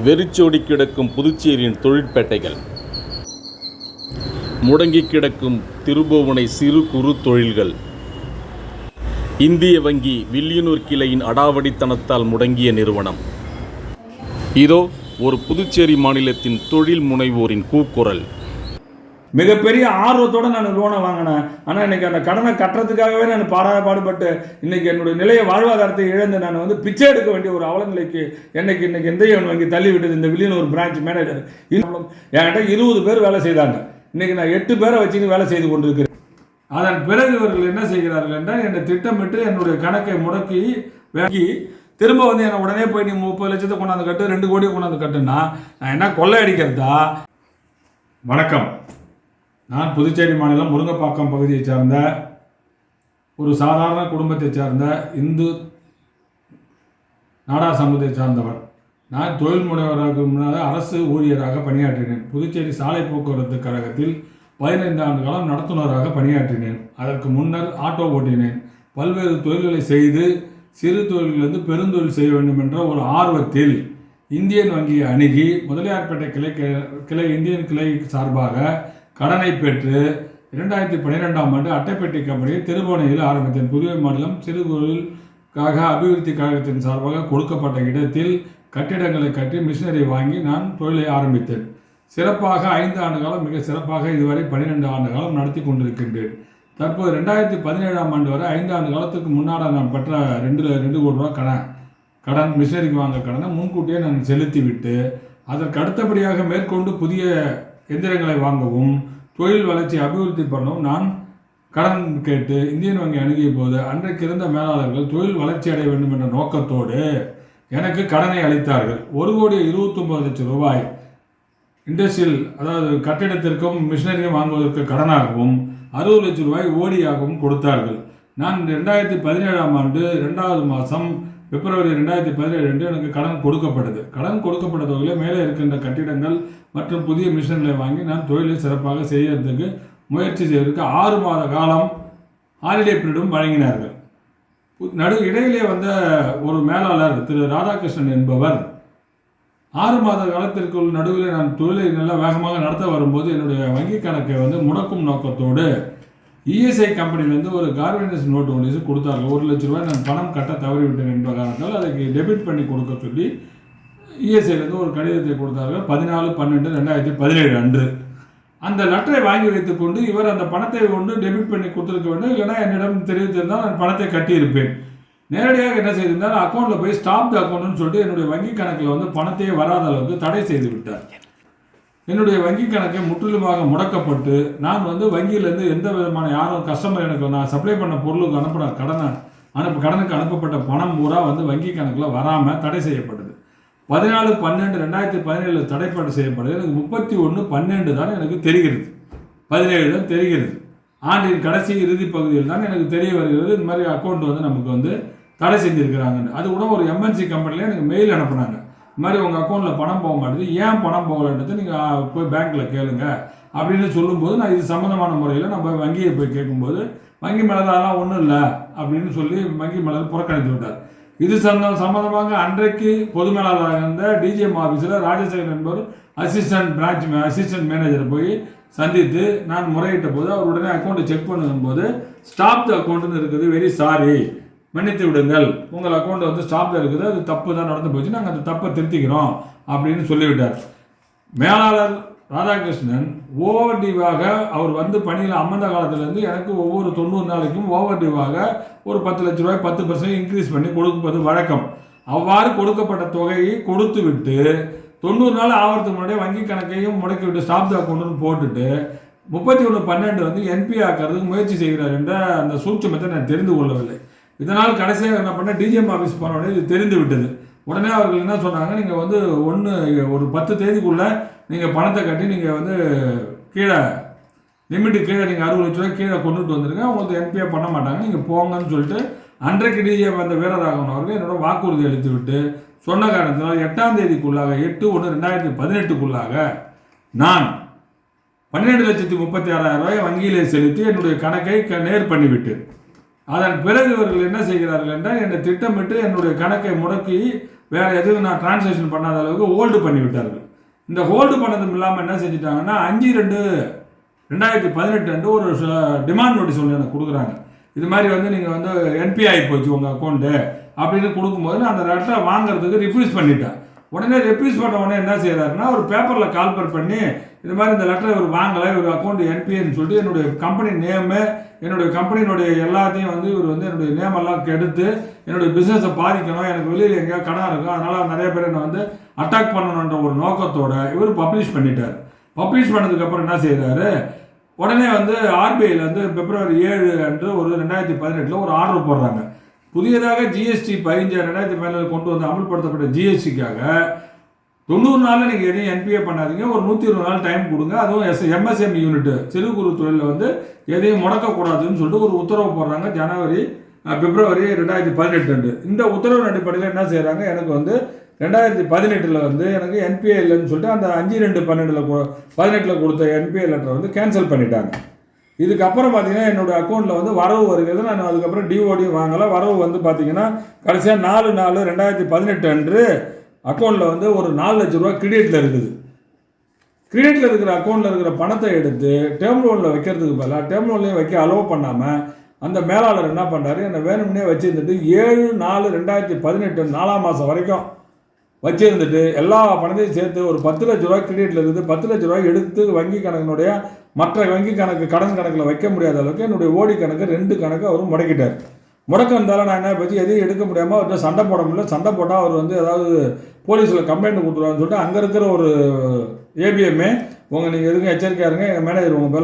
வெறிச்சோடி கிடக்கும் புதுச்சேரியின் தொழிற்பேட்டைகள், முடங்கி கிடக்கும் திருபுவனை சிறு குறு தொழில்கள், இந்திய வங்கி வில்லியனூர் கிளையின் அடாவடித்தனத்தால் முடங்கிய நிறுவனம். இதோ ஒரு புதுச்சேரி மாநிலத்தின் தொழில் முனைவோரின் கூக்குரல். மிகப்பெரிய ஆர்வத்தோடு நான் லோனை வாங்கினேன். ஆனால் இன்றைக்கி அந்த கடனை கட்டுறதுக்காகவே நான் பாடுபட்டு இன்றைக்கி என்னுடைய நிலைய வாழ்வாதாரத்தை இழந்து நான் பிச்சை எடுக்க வேண்டிய ஒரு அவலநிலைக்கு இன்றைக்கி இந்திய வங்கி தள்ளிவிட்டது. இந்த வில்லியனூர் பிரான்ச் மேனேஜர் என்கிட்ட 20 பேர் வேலை செய்தாங்க. இன்றைக்கி நான் 8 பேரை வச்சுன்னு வேலை செய்து கொண்டிருக்கிறேன். அதன் பிறகு இவர்கள் என்ன செய்கிறார்கள் என்றால், என்னை திட்டமிட்டு என்னுடைய கணக்கை முடக்கி திரும்ப என்னை உடனே போய் நீ 30 லட்சத்தை கொண்டாந்து கட்டு, 2 கோடியை கொண்டாந்து கட்டுன்னா நான் என்ன கொள்ளை அடிக்கிறதா? வணக்கம். நான் புதுச்சேரி மாநிலம் முருங்கப்பாக்கம் பகுதியை சார்ந்த ஒரு சாதாரண குடும்பத்தை சார்ந்த இந்து நாடார் சமூகத்தை சார்ந்தவர். நான் தொழில் முனைவராக முன்னாக அரசு ஊழியராக பணியாற்றினேன். புதுச்சேரி சாலை போக்குவரத்து கழகத்தில் 15 ஆண்டு காலம் நடத்துனராக பணியாற்றினேன். அதற்கு முன்னர் ஆட்டோ ஓட்டினேன். பல்வேறு தொழில்களை செய்து சிறு தொழிலிருந்து பெருந்தொழில் செய்ய வேண்டும் என்ற ஒரு ஆர்வத்தில் இந்தியன் வங்கியை அணுகி முதலியார்பேட்டை கிளை இந்தியன் கிளை சார்பாக கடனை பெற்று 2012ஆம் ஆண்டு அட்டைப்பெட்டி கம்பெனியை திருபுவனையில் ஆரம்பித்தேன். புதுவை மாநிலம் சிறு தொழிலுக்காக அபிவிருத்தி கழகத்தின் சார்பாக கொடுக்கப்பட்ட இடத்தில் கட்டிடங்களை கட்டி மிஷினரி வாங்கி நான் தொழிலை ஆரம்பித்தேன். சிறப்பாக 5 ஆண்டு காலம், மிக சிறப்பாக இதுவரை 12 ஆண்டு காலம் நடத்தி கொண்டிருக்கின்றேன். தற்போது 2017ஆம் ஆண்டு வரை 5 ஆண்டு காலத்துக்கு முன்னாடி நான் பெற்ற 2 கோடி ரூபா கடன் மிஷினரிக்கு வாங்க கடனை முன்கூட்டியே நான் செலுத்திவிட்டு அதற்கு அடுத்தபடியாக மேற்கொண்டு புதிய எந்திரங்களை வாங்கவும் தொழில் வளர்ச்சி அபிவிருத்தி பண்ணவும் நான் கடன் கேட்டு இந்தியன் வங்கி அணுகிய போது அன்றைக்கு இருந்த மேலாளர்கள் தொழில் வளர்ச்சி அடைய வேண்டும் என்ற நோக்கத்தோடு எனக்கு கடனை அளித்தார்கள். 1,29 லட்சம் ரூபாய் இண்டஸ்ட்ரியல், அதாவது கட்டிடத்திற்கும் மிஷினரியும் வாங்குவதற்கு கடனாகவும் 60 லட்சம் ரூபாய் ஓடியாகவும் கொடுத்தார்கள். நான் 2017ஆம் ஆண்டு 2வது மாதம் பிப்ரவரி 2017 எனக்கு கடன் கொடுக்கப்பட்டது. கடன் கொடுக்கப்பட்ட தொகையில் மேலே இருக்கின்ற கட்டிடங்கள் மற்றும் புதிய மிஷின்களை வாங்கி நான் தொழிலை சிறப்பாக செய்யறதுக்கு முயற்சி செய்வதற்கு 6 மாத காலம் ஹாலிடே பீரியடும் வழங்கினார்கள். இடையிலே வந்த ஒரு மேலாளர் திரு ராதாகிருஷ்ணன் என்பவர் 6 மாத காலத்திற்குள் நடுவில் நான் தொழிலை நல்லா வேகமாக நடத்த வரும்போது என்னுடைய வங்கி கணக்கை முடக்கும் நோக்கத்தோடு இஎஸ்ஐ கம்பெனிலேருந்து ஒரு கார்வெனன்ஸ் நோட்டு ஒன்று கொடுத்தார்கள். 1 லட்ச ரூபாய் நான் பணம் கட்ட தவறிவிட்டேன் என்ற காரணத்தால் அதுக்கு டெபிட் பண்ணி கொடுக்க சொல்லி இஎஸ்ஐலேருந்து ஒரு கடிதத்தை கொடுத்தார்கள். 14/12/2017 அன்று அந்த லெட்டரை வாங்கி வைத்துக்கொண்டு இவர் அந்த பணத்தை கொண்டு டெபிட் பண்ணி கொடுத்துருக்க வேண்டும், இல்லைனா என்னிடம் தெரிவித்திருந்தால் நான் பணத்தை கட்டியிருப்பேன். நேரடியாக என்ன செய்திருந்தால் அக்கௌண்ட்டில் போய் ஸ்டாப் த அக்கௌண்ட்னு சொல்லிட்டு என்னுடைய வங்கி கணக்கில் பணத்தையே வராத அளவுக்கு தடை செய்து விட்டார். என்னுடைய வங்கி கணக்கை முற்றிலுமாக முடக்கப்பட்டு நான் வங்கியிலேருந்து எந்த விதமான யாரும் கஸ்டமர் எனக்கு நான் சப்ளை பண்ண பொருளுக்கு கடனுக்கு அனுப்பப்பட்ட பணம் பூரா வங்கி கணக்கில் வராமல் தடை செய்யப்பட்டது. 14/12/2017 தடைப்பாடு செய்யப்பட்டது. எனக்கு 31/12 தான் எனக்கு தெரிகிறது, 17 தான் தெரிகிறது. ஆண்டின் கடைசி இறுதி பகுதியில் தான் எனக்கு தெரிய வருகிறது இந்த மாதிரி அக்கௌண்ட் நமக்கு தடை செஞ்சுருக்கிறாங்க. அது கூட ஒரு எம்என்சி கம்பெனியில் எனக்கு மெயில் அனுப்புனாங்க, இந்த மாதிரி உங்கள் அக்கௌண்ட்டில் பணம் போக மாட்டேது, ஏன் பணம் போகலன்றது நீங்கள் போய் பேங்க்கில் கேளுங்க அப்படின்னு சொல்லும்போது நான் இது சம்மந்தமான முறையில் நம்ம வங்கியை போய் கேட்கும்போது வங்கி மேலதான் ஒன்றும் இல்லை அப்படின்னு சொல்லி வங்கி மேலாளர் புறக்கணித்து விட்டார். இது சம்பந்தமாக அன்றைக்கு பொது மேலாளராக இருந்த டிஜிஎம் ஆஃபீஸில் ராஜசேகரன் என்பவர் அசிஸ்டன்ட் மேனேஜரை போய் சந்தித்து நான் முறையிட்ட போது அவர் உடனே அக்கௌண்ட்டை செக் பண்ணும்போது ஸ்டாப் த அக்கௌண்ட்னு இருக்குது, வெரி சாரி, மன்னித்து விடுங்கள், உங்கள் அக்கௌண்ட் ஸ்டாப்பில் இருக்குது, அது தப்பு தான் நடந்து போச்சு, நாங்கள் அந்த தப்பை திருத்திக்கிறோம் அப்படின்னு சொல்லிவிட்டார். மேலாளர் ராதாகிருஷ்ணன் ஓவர் டியூவாக அவர் பணியில் அமர்ந்த காலத்திலேருந்து எனக்கு ஒவ்வொரு 90 நாளைக்கும் ஓவர் டியூவாக ஒரு 10 லட்ச ரூபாய் 10% இன்க்ரீஸ் பண்ணி கொடுப்பது வழக்கம். அவ்வாறு கொடுக்கப்பட்ட தொகையை கொடுத்து விட்டு 90 நாள் ஆகிறதுக்கு முன்னாடியே வங்கி கணக்கையும் முடக்கி விட்டு ஸ்டாப் த அக்கௌண்ட்னு போட்டுட்டு 31/12 என்பி ஆக்கிறதுக்கு முயற்சி செய்கிறார் என்ற அந்த சூட்சமத்தை நான் தெரிந்து கொள்ளவில்லை. இதனால் கடைசியாக என்ன பண்ண டிஜிஎம் ஆஃபீஸ் போனோடனே இது தெரிந்து விட்டது. உடனே அவர்கள் என்ன சொன்னாங்க, நீங்கள் ஒரு 10 தேதிக்குள்ளே நீங்கள் பணத்தை கட்டி நீங்கள் கீழே லிமிட்டு கீழே நீங்கள் 60 லட்ச ரூபாய் கீழே கொண்டுட்டு வந்துருங்க, உங்களுக்கு என்பிஏ பண்ண மாட்டாங்க, நீங்கள் போங்கன்னு சொல்லிட்டு அன்றைக்கு டிஜிஎம் வந்த வீரராகவன் அவர்கள் என்னோட வாக்குறுதி அளித்து விட்டு சொன்ன காரணத்தினால் 8ஆம் தேதிக்குள்ளாக 8/1/2018 நான் 12,36,000 ரூபாய் வங்கியிலே செலுத்தி என்னுடைய கணக்கை நேர் பண்ணிவிட்டேன். அதன் பிறகு இவர்கள் என்ன செய்கிறார்கள் என்றால் என்னை திட்டமிட்டு என்னுடைய கணக்கை முடக்கி வேறு எதுவும் நான் டிரான்சாக்ஷன் பண்ணாத அளவுக்கு ஹோல்டு பண்ணி விட்டார்கள். இந்த ஹோல்டு பண்ணதும் இல்லாமல் என்ன செஞ்சுட்டாங்கன்னா 5/2/2018 அன்று ஒரு டிமாண்ட் நோட்டீஸ் ஒன்று எனக்கு கொடுக்குறாங்க. இது மாதிரி வந்து நீங்கள் வந்து என்பி ஆகி போச்சு உங்கள் அக்கௌண்ட்டு அப்படின்னு கொடுக்கும்போது நான் அந்த லெட்டரை வாங்குறதுக்கு ரிஃப்யூஸ் பண்ணிட்டேன். உடனே ரெப்யூஸ் பண்ண உடனே என்ன செய்கிறாருன்னா ஒரு பேப்பரில் கால்பர் பண்ணி இது மாதிரி இந்த லெட்டரை இவர் வாங்கலை, இவர் அக்கௌண்ட் என்பின்னு சொல்லிட்டு என்னுடைய கம்பெனி நேமு, என்னுடைய கம்பெனியினுடைய எல்லாத்தையும் வந்து இவர் வந்து என்னுடைய நேமெல்லாம் கெடுத்து என்னுடைய பிஸ்னஸை பாதிக்கணும், எனக்கு வெளியில் எங்கேயாவது கடன் இருக்கும், அதனால் நிறைய பேர் என்னை வந்து அட்டாக் பண்ணணுன்ற ஒரு நோக்கத்தோட இவர் பப்ளிஷ் பண்ணிட்டார். பப்ளிஷ் பண்ணதுக்கப்புறம் என்ன செய்கிறாரு, உடனே வந்து ஆர்பிஐயில் வந்து February 7 அன்று ஒரு 2018 ஒரு ஆர்டர் போடுறாங்க. புதியதாக ஜிஎஸ்டி 15/2017 கொண்டு வந்து அமல்படுத்தப்பட்ட ஜிஎஸ்டிக்காக 90 நாளில் நீங்கள் எதையும் என்பிஏ பண்ணாதீங்க, ஒரு 120 நாள் டைம் கொடுங்க, அதுவும் எம்எஸ்எம்இ யூனிட் சிறு குறு தொழிலில் வந்து எதையும் முடக்கக்கூடாதுன்னு சொல்லிட்டு ஒரு உத்தரவு போடுறாங்க February 2018. இந்த உத்தரவின் அடிப்படையில் என்ன செய்கிறாங்க, எனக்கு வந்து 2018 வந்து எனக்கு என்பிஏ இல்லைன்னு சொல்லிட்டு அந்த 5/2/18 கொடுத்த என்பிஏ லெட்டரை வந்து கேன்சல் பண்ணிட்டாங்க. இதுக்கப்புறம் பார்த்தீங்கன்னா என்னோடய அக்கௌண்ட்டில் வந்து வரவு வருகிறது. நான் அதுக்கப்புறம் டிஓடி வாங்கலை. வரவு வந்து பார்த்தீங்கன்னா கடைசியாக 4/4/2018 அன்று அக்கௌண்ட்டில் வந்து ஒரு 4 லட்ச ரூபா கிரெடிட்டில் இருக்குது. கிரெடிட்டில் இருக்கிற அக்கௌண்ட்டில் இருக்கிற பணத்தை எடுத்து டேர்ம் லோனில் வைக்கிறதுக்கு பதிலாக டேர்ம் லோன்லேயும் வைக்க அலோவ் பண்ணாமல் அந்த மேலாளர் என்ன பண்ணுறாரு, என்னை வேணும்னே வச்சுருந்துட்டு 7/4/2018 4ஆம் மாதம் வரைக்கும் வச்சுருந்துட்டு எல்லா பணத்தையும் சேர்த்து ஒரு 10 லட்ச ரூபா கிரெடிட்டில் இருக்குது. 10 லட்ச ரூபாய் எடுத்து வங்கி கணக்கினுடைய மற்ற வங்கி கணக்கு கடன் கணக்கில் வைக்க முடியாத அளவுக்கு என்னுடைய ஓடி கணக்கு 2 கணக்கு அவர் முடக்கிட்டார். முடக்கம் இருந்தாலும் நான் என்ன பற்றி எதையும் எடுக்க முடியாமல் அவர்கிட்ட சண்டை போட முடியல. சண்டை போட்டால் அவர் வந்து ஏதாவது போலீஸில் கம்ப்ளைண்ட் கொடுத்துருவான்னு சொல்லிட்டு அங்கே இருக்கிற ஒரு ஏபிஎம்ஏ நீங்கள் எதுக்கும் எச்சரிக்கையாக இருங்க, எங்கள் மேனேஜர் உங்கள்